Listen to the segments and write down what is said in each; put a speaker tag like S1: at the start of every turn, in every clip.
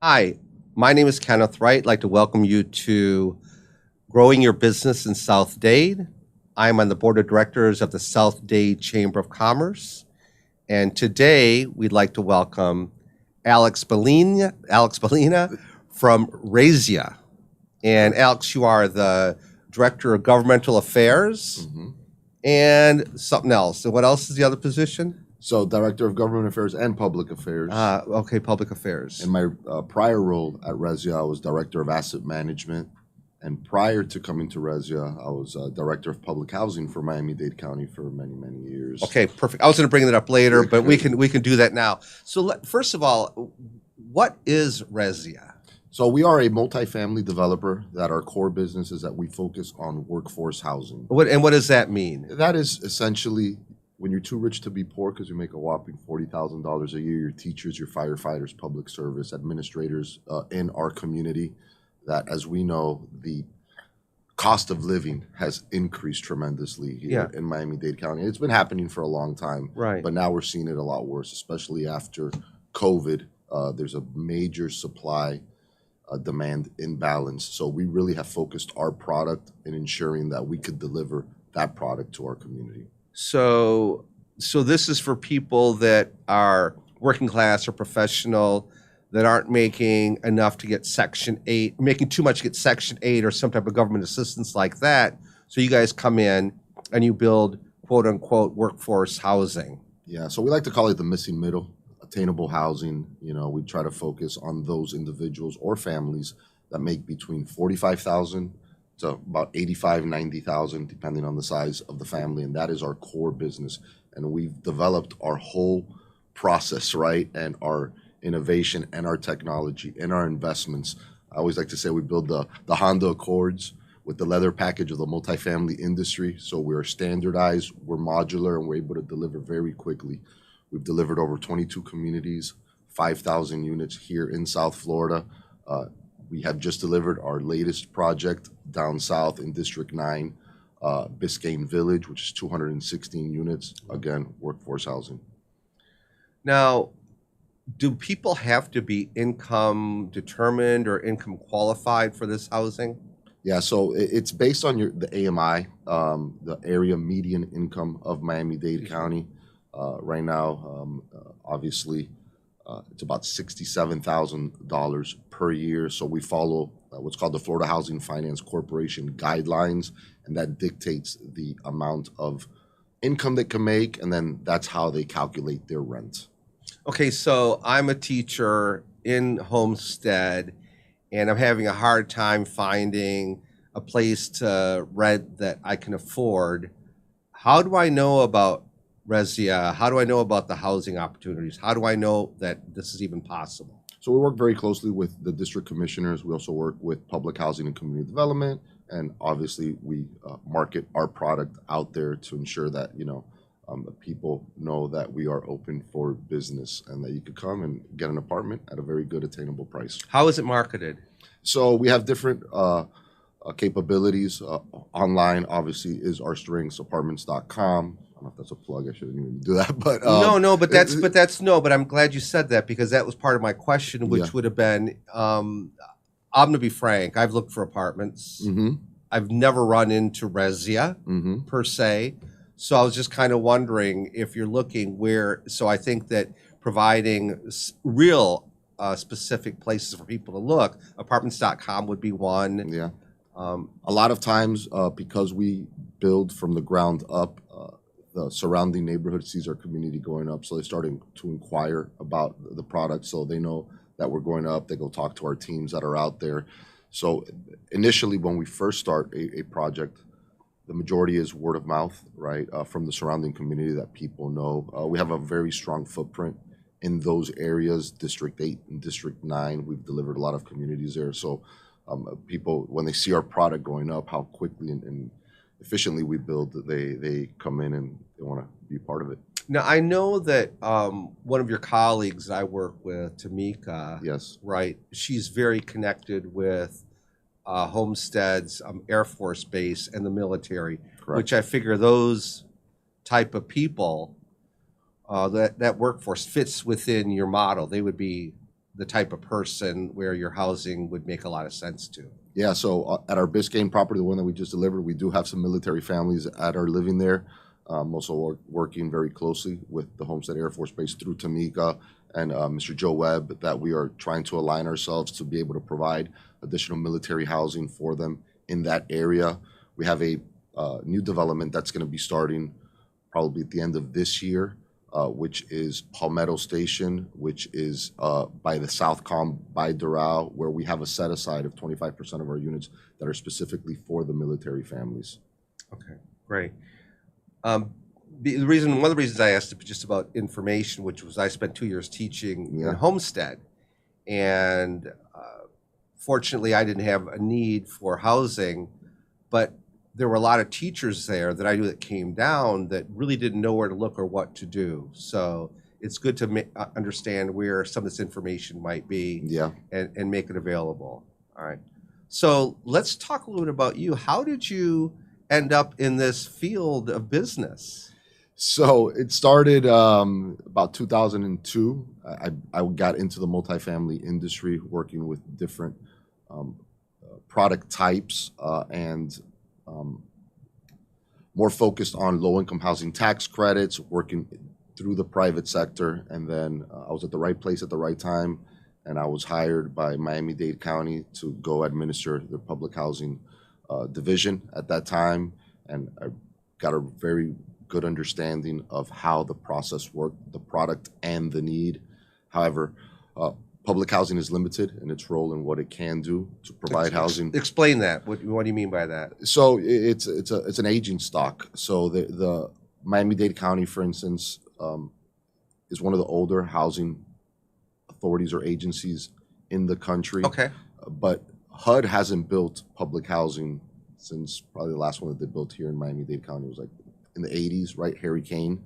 S1: Hi, my name is Kenneth Wright. I'd like to welcome you to Growing Your Business in South Dade. I'm on the board of directors of the South Dade Chamber of Commerce. And today we'd like to welcome Alex Ballina from Razia. And Alex, you are the Director of Governmental Affairs and something else. And what else is the other position?
S2: So, Director of Government Affairs and Public Affairs.
S1: Okay, Public Affairs.
S2: In my prior role at Rezia, I was Director of Asset Management. And prior to coming to Rezia, I was Director of Public Housing for Miami-Dade County for many, many years.
S1: Okay, perfect. I was going to bring that up later, but we can do that now. So first of all, what is Rezia?
S2: So we are a multifamily developer that our core business is that we focus on workforce housing.
S1: What does that mean?
S2: That is essentially when you're too rich to be poor because you make a whopping $40,000 a year, your teachers, your firefighters, public service administrators in our community, that as we know, the cost of living has increased tremendously here in Miami-Dade County. It's been happening for a long time,
S1: right?
S2: But now we're seeing it a lot worse, especially after COVID. There's a major supply demand imbalance. So we really have focused our product in ensuring that we could deliver that product to our community.
S1: So this is for people that are working class or professional that aren't making enough to get Section 8, making too much to get Section 8 or some type of government assistance like that. So you guys come in and you build quote unquote workforce housing.
S2: Yeah, so we like to call it the missing middle, attainable housing. You know, we try to focus on those individuals or families that make between $45,000 to about $85,000, $90,000, depending on the size of the family. And that is our core business. And we've developed our whole process, right? And our innovation and our technology and our investments. I always like to say we build the Honda Accords with the leather package of the multifamily industry. So we're standardized, we're modular, and we're able to deliver very quickly. We've delivered over 22 communities, 5,000 units here in South Florida. We have just delivered our latest project down south in District 9, Biscayne Village, which is 216 units, again, workforce housing.
S1: Now, do people have to be income determined or income qualified for this housing?
S2: Yeah, so it's based on the AMI, the area median income of Miami-Dade County. Right now, obviously, it's about $67,000 per year. So we follow what's called the Florida Housing Finance Corporation guidelines, and that dictates the amount of income they can make, and then that's how they calculate their rent.
S1: Okay, so I'm a teacher in Homestead, and I'm having a hard time finding a place to rent that I can afford. How do I know about Rezia? How do I know about the housing opportunities? How do I know that this is even possible?
S2: So we work very closely with the district commissioners. We also work with public housing and community development, and obviously we market our product out there to ensure that people know that we are open for business and that you could come and get an apartment at a very good attainable price.
S1: How is it marketed?
S2: So we have different capabilities. Online, obviously, is our strengths, apartments.com. I don't know if that's a plug. I shouldn't even do that, but
S1: but I'm glad you said that, because that was part of my question, which would have been, I'm going to be frank. I've looked for apartments. I've never run into Rezia per se. So I was just kind of wondering if you're looking where. So I think that providing real specific places for people to look, apartments.com would be one.
S2: Yeah. A lot of times, because we build from the ground up, the surrounding neighborhood sees our community going up, so they're starting to inquire about the product, so they know that we're going up. They go talk to our teams that are out there. So initially, when we first start a project, the majority is word of mouth, right, from the surrounding community that people know. We have a very strong footprint in those areas, District 8 and District 9. We've delivered a lot of communities there. So people, when they see our product going up, how quickly and efficiently we build, they come in and they want to be a part of it.
S1: Now, I know that one of your colleagues I work with, Tamika,
S2: Yes.
S1: right, she's very connected with Homestead's Air Force Base and the military,
S2: Correct.
S1: which I figure those type of people, that workforce fits within your model. They would be the type of person where your housing would make a lot of sense to.
S2: Yeah, so at our Biscayne property, the one that we just delivered, we do have some military families that are living there. Also working very closely with the Homestead Air Force Base through Tamika and Mr. Joe Webb, that we are trying to align ourselves to be able to provide additional military housing for them in that area. We have a new development that's going to be starting probably at the end of this year, which is Palmetto Station, which is by the Southcom by Doral, where we have a set aside of 25% of our units that are specifically for the military families.
S1: Okay, great. One of the reasons I asked just about information, which was I spent 2 years teaching in Homestead, and fortunately I didn't have a need for housing, but there were a lot of teachers there that I knew that came down that really didn't know where to look or what to do. So it's good to understand where some of this information might be, and make it available. All right. So let's talk a little bit about you. How did you end up in this field of business?
S2: So it started about 2002. I got into the multifamily industry, working with different product types and more focused on low-income housing tax credits, working through the private sector. And then I was at the right place at the right time, and I was hired by Miami-Dade County to go administer the public housing division at that time. And I got a very good understanding of how the process worked, the product and the need. However, public housing is limited in its role and what it can do to provide housing.
S1: Explain that. What do you mean by that?
S2: So it's an aging stock. So the Miami-Dade County, for instance, is one of the older housing authorities or agencies in the country.
S1: Okay.
S2: But HUD hasn't built public housing since probably the last one that they built here in Miami-Dade County was like in the 80s, right? Harry Kane.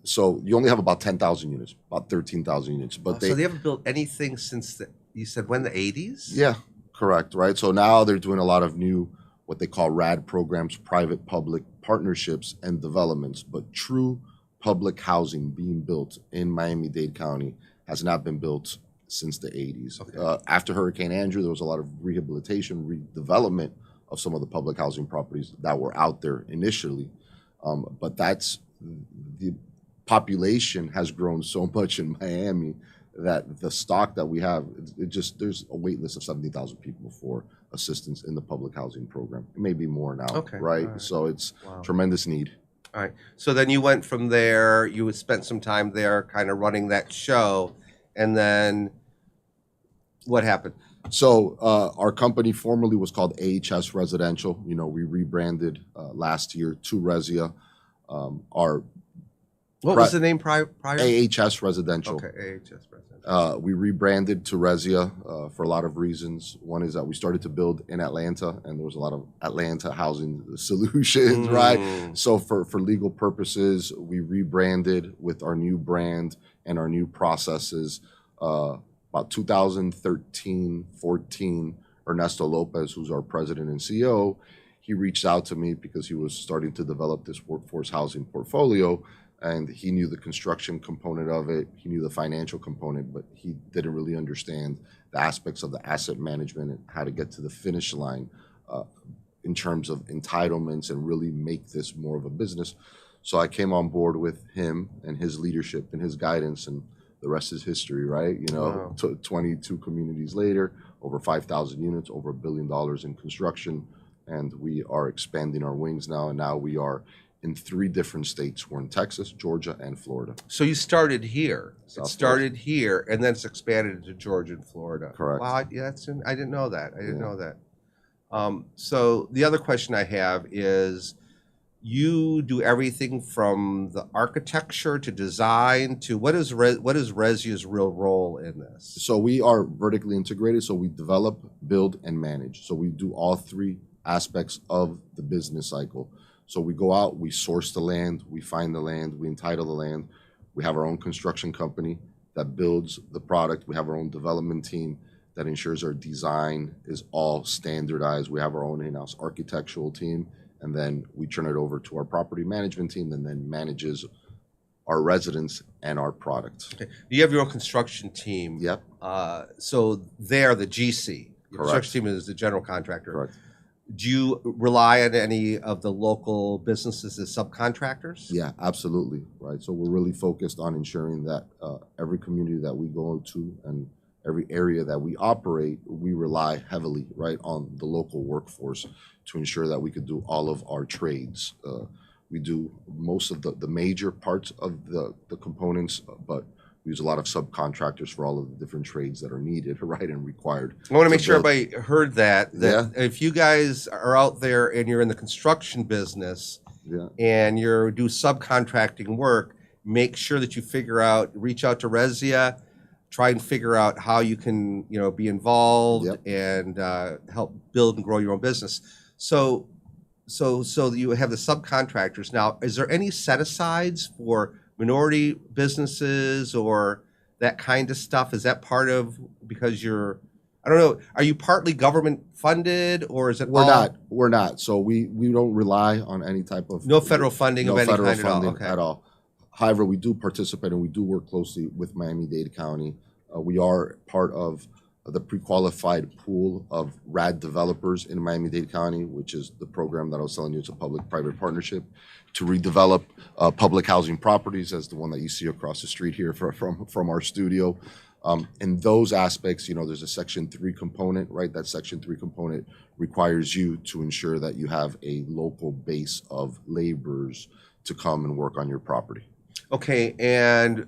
S2: So you only have about 10,000 units, about 13,000 units. But
S1: so they haven't built anything since you said when, the 80s?
S2: Yeah, correct, right? So now they're doing a lot of new, what they call RAD programs, private-public partnerships and developments. But true public housing being built in Miami-Dade County has not been built since the 80s. Okay. After Hurricane Andrew, there was a lot of rehabilitation, redevelopment of some of the public housing properties that were out there initially. But the population has grown so much in Miami that the stock that we have, there's a wait list of 70,000 people for assistance in the public housing program. It may be more now, right? So it's tremendous need.
S1: All right. So then you went from there, you spent some time there kind of running that show, and then what happened?
S2: So our company formerly was called AHS Residential. You know, we rebranded last year to Resia.
S1: What was the name prior?
S2: AHS Residential.
S1: Okay, AHS Residential.
S2: We rebranded to Resia for a lot of reasons. One is that we started to build in Atlanta, and there was a lot of Atlanta housing solutions, right? So for legal purposes, we rebranded with our new brand and our new processes. About 2013, 14, Ernesto Lopez, who's our president and CEO, he reached out to me because he was starting to develop this workforce housing portfolio, and he knew the construction component of it, he knew the financial component, but he didn't really understand the aspects of the asset management and how to get to the finish line in terms of entitlements and really make this more of a business. So I came on board with him and his leadership and his guidance, and the rest is history, right? You know, 22 communities later, over 5,000 units, over $1 billion in construction, and we are expanding our wings now, and now we are in 3 different states. We're in Texas, Georgia, and Florida.
S1: So you started here. Here, and then it's expanded into Georgia and Florida.
S2: Correct.
S1: Wow, yeah, I didn't know that. I didn't know that. So the other question I have is, you do everything from the architecture to design to what is Resia's real role in this? So
S2: we are vertically integrated. So we develop, build, and manage. So we do all 3 aspects of the business cycle. So we go out, we source the land, we find the land, we entitle the land. We have our own construction company that builds the product. We have our own development team that ensures our design is all standardized. We have our own in-house architectural team, and then we turn it over to our property management team, and then manages our residents and our product.
S1: Okay. You have your own construction team.
S2: Yep.
S1: So they're the GC. Your
S2: Correct.
S1: construction team is the general contractor.
S2: Correct.
S1: Do you rely on any of the local businesses as subcontractors?
S2: Yeah, absolutely. Right. So we're really focused on ensuring that every community that we go to and every area that we operate, we rely heavily, right, on the local workforce to ensure that we could do all of our trades. We do most of the major parts of the components, but we use a lot of subcontractors for all of the different trades that are needed, right, and required.
S1: I want to make sure everybody heard that
S2: Yeah.
S1: if you guys are out there and you're in the construction business
S2: Yeah.
S1: and you do subcontracting work, make sure that you reach out to Resia, try and figure out how you can, be involved
S2: Yep.
S1: and help build and grow your own business. So you have the subcontractors. Now, is there any set-asides for minority businesses or that kind of stuff? Is that part of, because I don't know, are you partly government funded or is it
S2: We're not. So we don't rely on any type of
S1: no federal funding of any
S2: federal
S1: kind
S2: funding
S1: Okay.
S2: at all. However, we do participate and we do work closely with Miami-Dade County. We are part of the pre-qualified pool of RAD developers in Miami-Dade County, which is the program that I was telling you. It's a public-private partnership to redevelop public housing properties, as the one that you see across the street here from our studio. In those aspects, there's a Section 3 component, right? That Section 3 component requires you to ensure that you have a local base of laborers to come and work on your property.
S1: Okay, and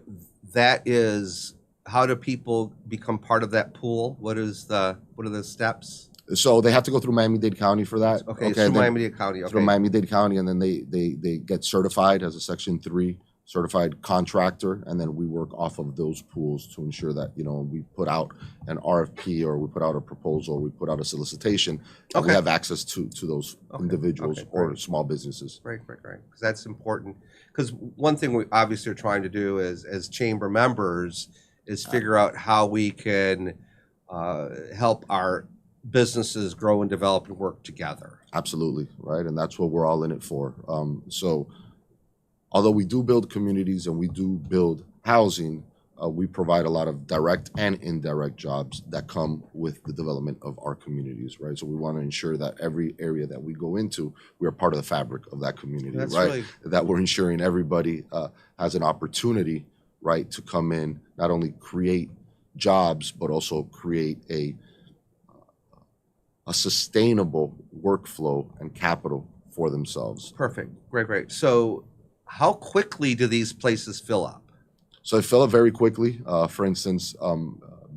S1: that is, how do people become part of that pool? What are the steps?
S2: So they have to go through Miami-Dade County for that.
S1: Okay, through Miami-Dade County. Okay.
S2: Through Miami-Dade County, and then they get certified as a Section 3 certified contractor, and then we work off of those pools to ensure that, we put out an RFP or we put out a proposal or we put out a solicitation, and we have access to those individuals or small businesses.
S1: Right. Because that's important. Because one thing we obviously are trying to do as chamber members is figure out how we can help our businesses grow and develop and work together.
S2: Absolutely, right? And that's what we're all in it for. So although we do build communities and we do build housing, we provide a lot of direct and indirect jobs that come with the development of our communities, right? So we want to ensure that every area that we go into, we are part of the fabric of that community,
S1: That's
S2: right?
S1: really...
S2: That we're ensuring everybody has an opportunity, right, to come in, not only create jobs, but also create a sustainable workflow and capital for themselves.
S1: Perfect. Great. So how quickly do these places fill up?
S2: So they fill up very quickly. For instance,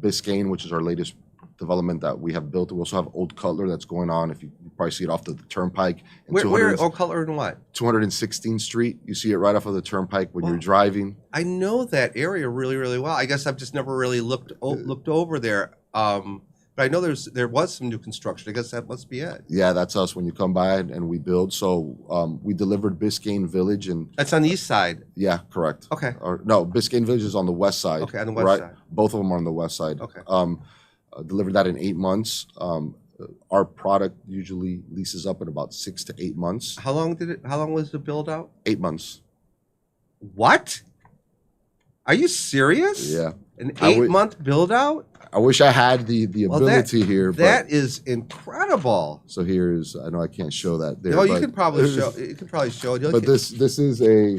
S2: Biscayne, which is our latest development that we have built. We also have Old Cutler that's going on. If you probably see it off the Turnpike.
S1: Where Old Cutler and what?
S2: 216th Street. You see it right off of the Turnpike when you're driving.
S1: I know that area really, really well. I guess I've just never really looked over there. But I know there was some new construction. I guess that must be it.
S2: Yeah, that's us when you come by and we build. So we delivered Biscayne Village.
S1: That's on the east side.
S2: Yeah, correct.
S1: Okay.
S2: No, Biscayne Village is on the west side.
S1: Okay, on the west side.
S2: Both of them are on the west side.
S1: Okay.
S2: Delivered that in 8 months. Our product usually leases up in about 6 to 8 months.
S1: How long was the build out?
S2: 8 months.
S1: What? Are you serious?
S2: Yeah.
S1: An 8-month build out?
S2: I wish I had the ability here.
S1: That is incredible.
S2: So here's, I know I can't show that there.
S1: No, you can probably show. You can probably show it.
S2: But this is a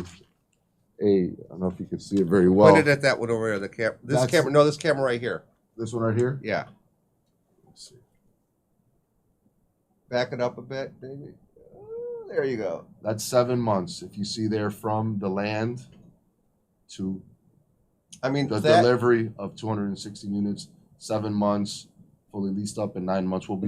S2: I don't know if you can see it very well.
S1: Point it at that one over there. This camera right here.
S2: This one right here.
S1: Yeah.
S2: Let's see.
S1: Back it up a bit, maybe. Oh, there you go.
S2: That's 7 months. If you see there, from the land to the delivery of 260 units, 7 months, fully leased up in 9 months. We'll be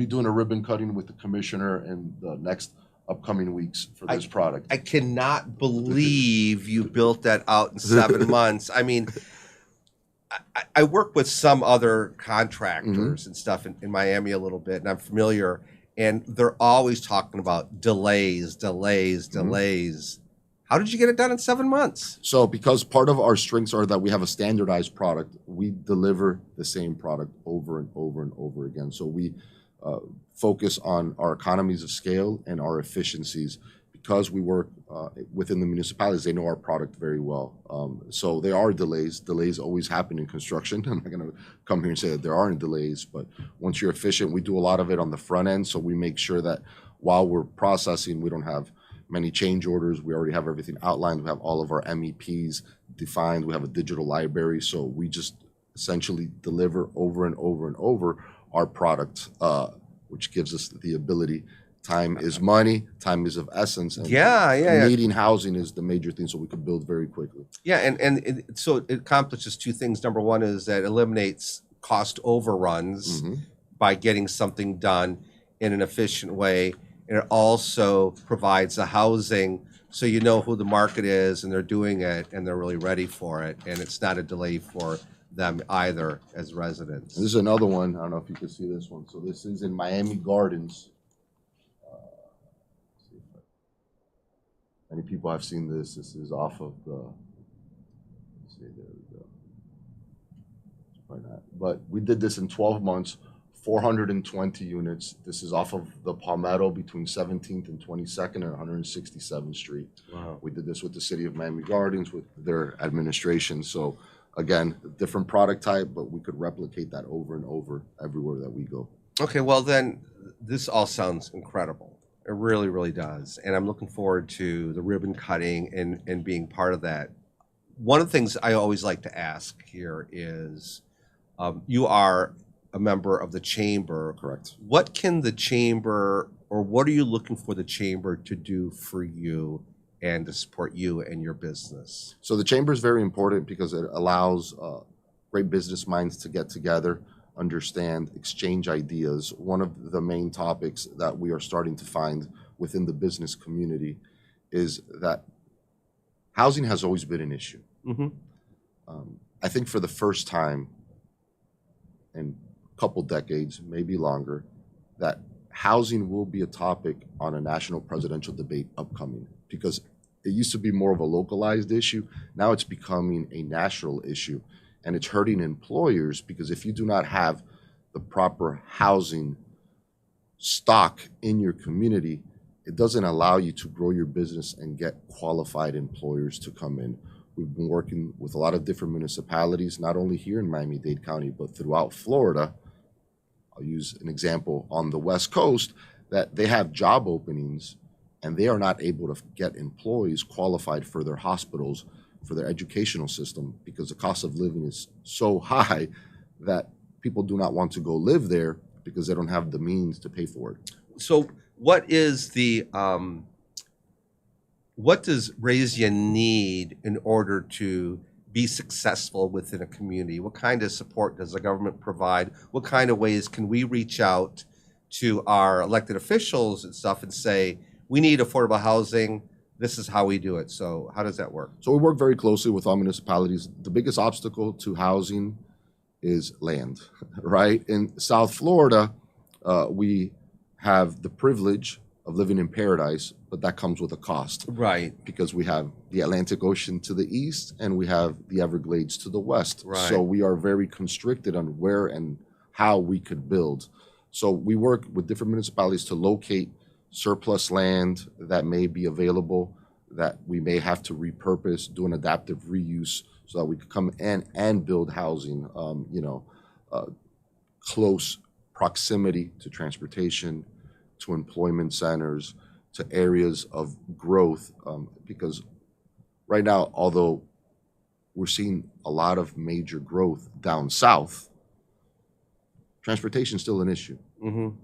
S2: doing a ribbon cutting with the commissioner in the next upcoming weeks for this product.
S1: I cannot believe you built that out in 7 months. I mean, I work with some other contractors and stuff in Miami a little bit, and I'm familiar, and they're always talking about delays. How did you get it done in 7 months?
S2: So because part of our strengths are that we have a standardized product, we deliver the same product over and over and over again. So we focus on our economies of scale and our efficiencies, because we work within the municipalities, they know our product very well. So there are delays. Delays always happen in construction. I'm not going to come here and say that there aren't delays, but once you're efficient, we do a lot of it on the front end. So we make sure that while we're processing, we don't have many change orders. We already have everything outlined. We have all of our MEPs defined. We have a digital library. So we just essentially deliver over and over and over our product, which gives us the ability. Time is money. Time is of essence. And needing housing is the major thing, so we could build very quickly.
S1: Yeah, and so it accomplishes two things. Number one is that it eliminates cost overruns by getting something done in an efficient way. And it also provides the housing so you know who the market is and they're doing it and they're really ready for it. And it's not a delay for them either as residents.
S2: And this is another one. I don't know if you can see this one. So this is in Miami Gardens. Many people have seen this. This is off of the, let's see, there we go. Probably not. But we did this in 12 months, 420 units. This is off of the Palmetto between 17th and 22nd and 167th Street.
S1: Wow.
S2: We did this with the city of Miami Gardens, with their administration. So again, a different product type, but we could replicate that over and over everywhere that we go.
S1: Okay, well then, this all sounds incredible. It really, really does. And I'm looking forward to the ribbon cutting and being part of that. One of the things I always like to ask here is, you are a member of the chamber.
S2: Correct.
S1: What can the chamber, or what are you looking for the chamber to do for you and to support you and your business?
S2: So the chamber is very important because it allows great business minds to get together, understand, exchange ideas. One of the main topics that we are starting to find within the business community is that housing has always been an issue. I think for the first time in a couple decades, maybe longer, that housing will be a topic on a national presidential debate upcoming, because it used to be more of a localized issue. Now it's becoming a national issue. And it's hurting employers, because if you do not have the proper housing stock in your community, it doesn't allow you to grow your business and get qualified employers to come in. We've been working with a lot of different municipalities, not only here in Miami-Dade County, but throughout Florida. I'll use an example on the West Coast, that they have job openings and they are not able to get employees qualified for their hospitals, for their educational system, because the cost of living is so high that people do not want to go live there because they don't have the means to pay for it.
S1: So what is the, what does Razzia need in order to be successful within a community? What kind of support does the government provide? What kind of ways can we reach out to our elected officials and stuff and say, we need affordable housing, this is how we do it? So how does that work?
S2: So we work very closely with all municipalities. The biggest obstacle to housing is land, right? In South Florida, we have the privilege of living in paradise, but that comes with a cost.
S1: Right.
S2: Because we have the Atlantic Ocean to the east and we have the Everglades to the west.
S1: Right.
S2: So we are very constricted on where and how we could build. So we work with different municipalities to locate surplus land that may be available, that we may have to repurpose, do an adaptive reuse, so that we could come in and build housing, close proximity to transportation, to employment centers, to areas of growth. Because right now, although we're seeing a lot of major growth down south, transportation is still an issue. You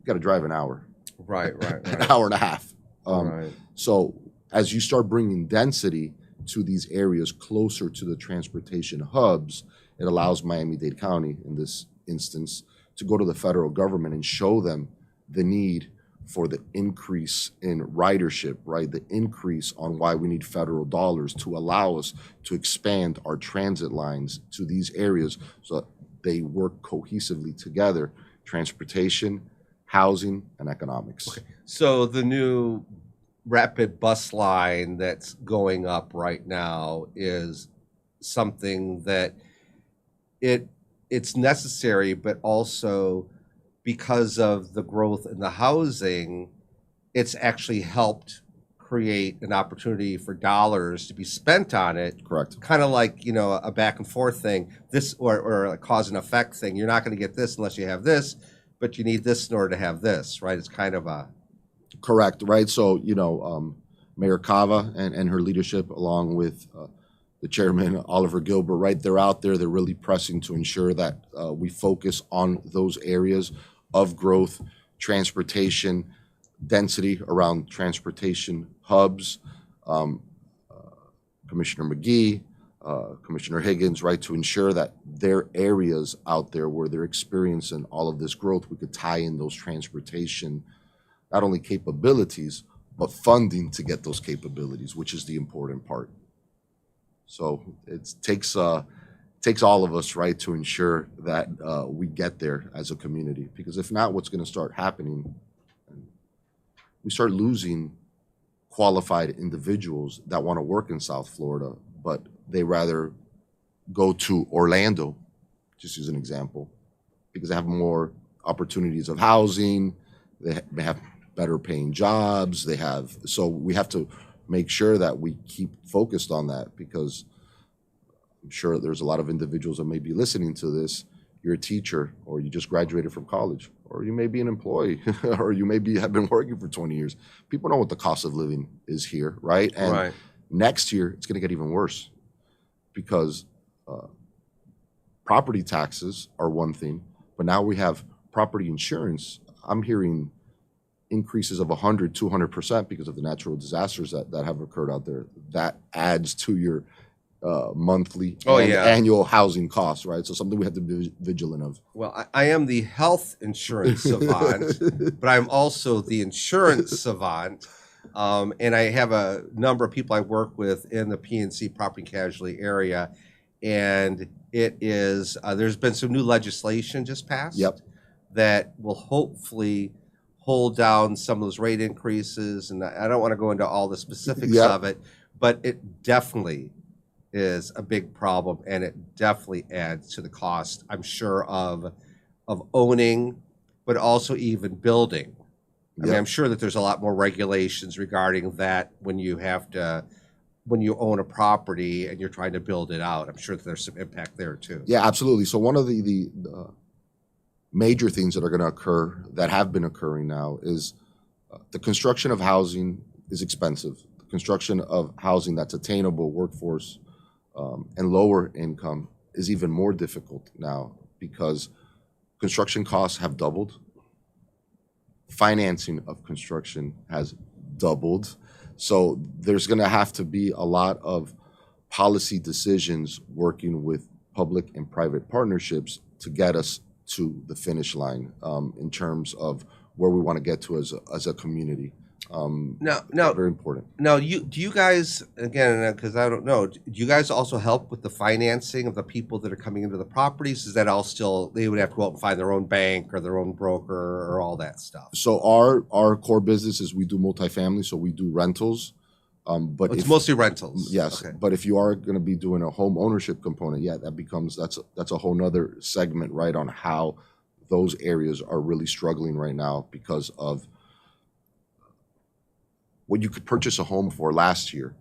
S2: got to drive an hour.
S1: Right.
S2: An hour and a half.
S1: Right.
S2: So as you start bringing density to these areas closer to the transportation hubs, it allows Miami-Dade County, in this instance, to go to the federal government and show them the need for the increase in ridership, right? The increase on why we need federal dollars to allow us to expand our transit lines to these areas so that they work cohesively together: transportation, housing, and economics.
S1: Okay. So the new rapid bus line that's going up right now is something that it's necessary, but also because of the growth in the housing, it's actually helped create an opportunity for dollars to be spent on it.
S2: Correct.
S1: Kind of like, a back and forth thing, this or a cause and effect thing. You're not going to get this unless you have this, but you need this in order to have this, right? It's kind of a...
S2: Correct, right? So, Mayor Cava and her leadership, along with the chairman, Oliver Gilbert, right? They're out there. They're really pressing to ensure that we focus on those areas of growth, transportation, density around transportation hubs. Commissioner McGee, Commissioner Higgins, right, to ensure that there are areas out there where they're experiencing all of this growth, we could tie in those transportation, not only capabilities, but funding to get those capabilities, which is the important part. So it takes all of us, right, to ensure that we get there as a community. Because if not, what's going to start happening? We start losing qualified individuals that want to work in South Florida, but they rather go to Orlando, just as an example, because they have more opportunities of housing, they have better paying jobs, so we have to make sure that we keep focused on that, because I'm sure there's a lot of individuals that may be listening to this. You're a teacher, or you just graduated from college, or you may be an employee, or you have been working for 20 years. People know what the cost of living is here, right? And next year, it's going to get even worse, because property taxes are one thing, but now we have property insurance. I'm hearing increases of 100, 200% because of the natural disasters that have occurred out there. That adds to your monthly annual housing costs, right? So something we have to be vigilant of.
S1: Well, I am the health insurance savant, but I'm also the insurance savant. And I have a number of people I work with in the PNC property casualty area. And it is, there's been some new legislation just passed that will hopefully hold down some of those rate increases. And I don't want to go into all the specifics of it, but it definitely is a big problem, and it definitely adds to the cost, I'm sure, of owning, but also even building. I mean, I'm sure that there's a lot more regulations regarding that when you own a property and you're trying to build it out. I'm sure that there's some impact there too.
S2: Yeah, absolutely. So one of the major things that are going to occur, that have been occurring now, is the construction of housing is expensive. The construction of housing that's attainable, workforce, and lower income is even more difficult now, because construction costs have doubled. Financing of construction has doubled. So there's going to have to be a lot of policy decisions working with public and private partnerships to get us to the finish line in terms of where we want to get to as a community.
S1: Now,
S2: very important.
S1: Now, do you guys, again, because I don't know, do you guys also help with the financing of the people that are coming into the properties? Is that all still, they would have to go out and find their own bank or their own broker or all that stuff?
S2: So our core business is we do multifamily, so we do rentals. But
S1: it's mostly rentals.
S2: Yes, okay. But if you are going to be doing a home ownership component, that's a whole nother segment, right, on how those areas are really struggling right now because of what you could purchase a home for last year.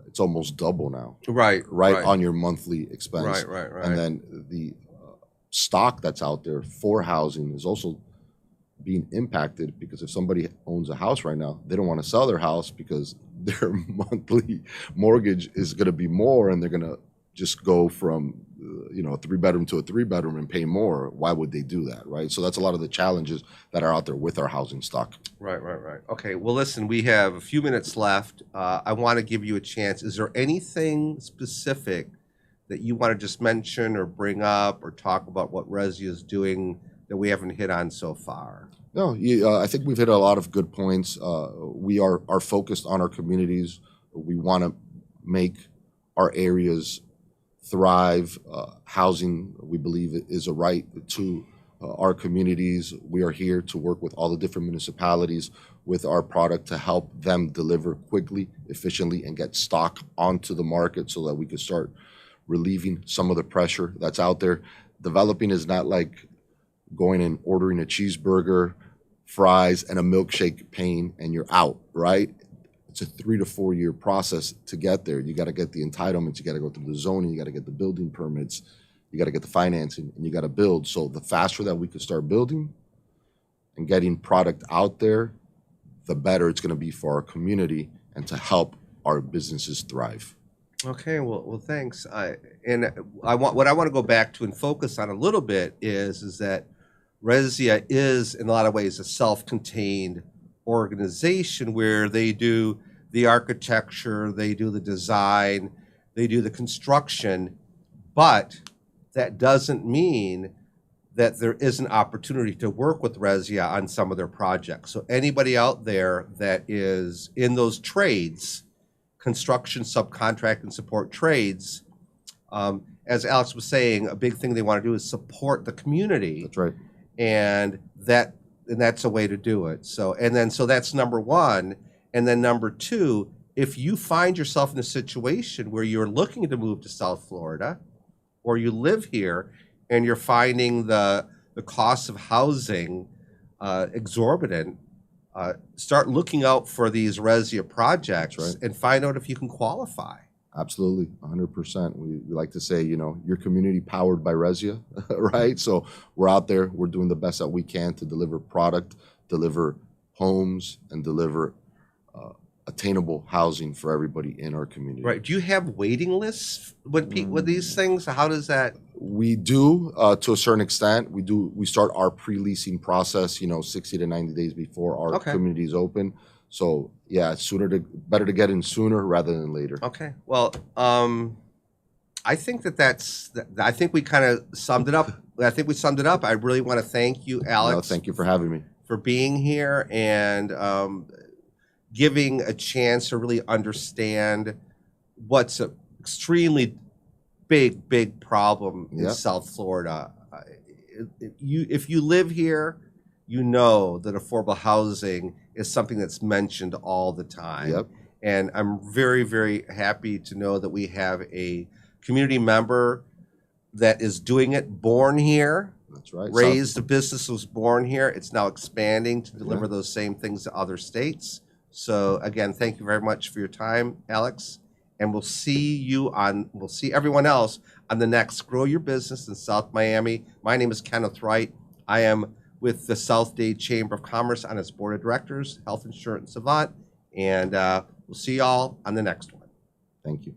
S2: It's almost double now.
S1: Right.
S2: On your monthly expense.
S1: Right.
S2: And then the stock that's out there for housing is also being impacted, because if somebody owns a house right now, they don't want to sell their house because their monthly mortgage is going to be more, and they're going to just go from a 3-bedroom to a 3-bedroom and pay more. Why would they do that, right? So that's a lot of the challenges that are out there with our housing stock. Right.
S1: Okay, well, listen, we have a few minutes left. I want to give you a chance. Is there anything specific that you want to just mention or bring up or talk about what Resia is doing that we haven't hit on so far?
S2: No, I think we've hit a lot of good points. We are focused on our communities. We want to make our areas thrive. Housing, we believe, is a right to our communities. We are here to work with all the different municipalities with our product to help them deliver quickly, efficiently, and get stock onto the market so that we can start relieving some of the pressure that's out there. Developing is not like going and ordering a cheeseburger, fries, and a milkshake pane, and you're out, right? It's a 3 to 4 year process to get there. You got to get the entitlements, you got to go through the zoning, you got to get the building permits, you got to get the financing, and you got to build. So the faster that we could start building and getting product out there, the better it's going to be for our community and to help our businesses thrive.
S1: Okay, well, thanks. What I want to go back to and focus on a little bit is that Resia is in a lot of ways a self-contained organization where they do the architecture, they do the design, they do the construction, but that doesn't mean that there is an opportunity to work with Resia on some of their projects. So anybody out there that is in those trades, construction, subcontract, and support trades, as Alex was saying, a big thing they want to do is support the community.
S2: That's right.
S1: And that's a way to do it. So that's number one. And then number two, if you find yourself in a situation where you're looking to move to South Florida, or you live here and you're finding the cost of housing exorbitant, start looking out for these Resia projects and find out if you can qualify.
S2: Absolutely, 100%. We like to say, your community powered by Resia, right? So we're out there, we're doing the best that we can to deliver product, deliver homes, and deliver attainable housing for everybody in our community.
S1: Right. Do you have waiting lists with these things? How does that?
S2: We do, to a certain extent. We start our pre-leasing process, 60 to 90 days before our community is open. So yeah, better to get in sooner rather than later.
S1: Okay. Well, I think I think we kind of summed it up. I think we summed it up. I really want to thank you, Alex.
S2: No, thank you for having me.
S1: For being here and giving a chance to really understand what's an extremely big problem in South Florida. If you live here, you know that affordable housing is something that's mentioned all the time.
S2: Yep.
S1: And I'm very, very happy to know that we have a community member that is doing it, born here.
S2: That's right.
S1: Raised, the business was born here. It's now expanding to deliver those same things to other states. So again, thank you very much for your time, Alex. And we'll see everyone else on the next Grow Your Business in South Miami. My name is Kenneth Wright. I am with the South Dade Chamber of Commerce on its board of directors, health insurance savant. And we'll see y'all on the next one.
S2: Thank you.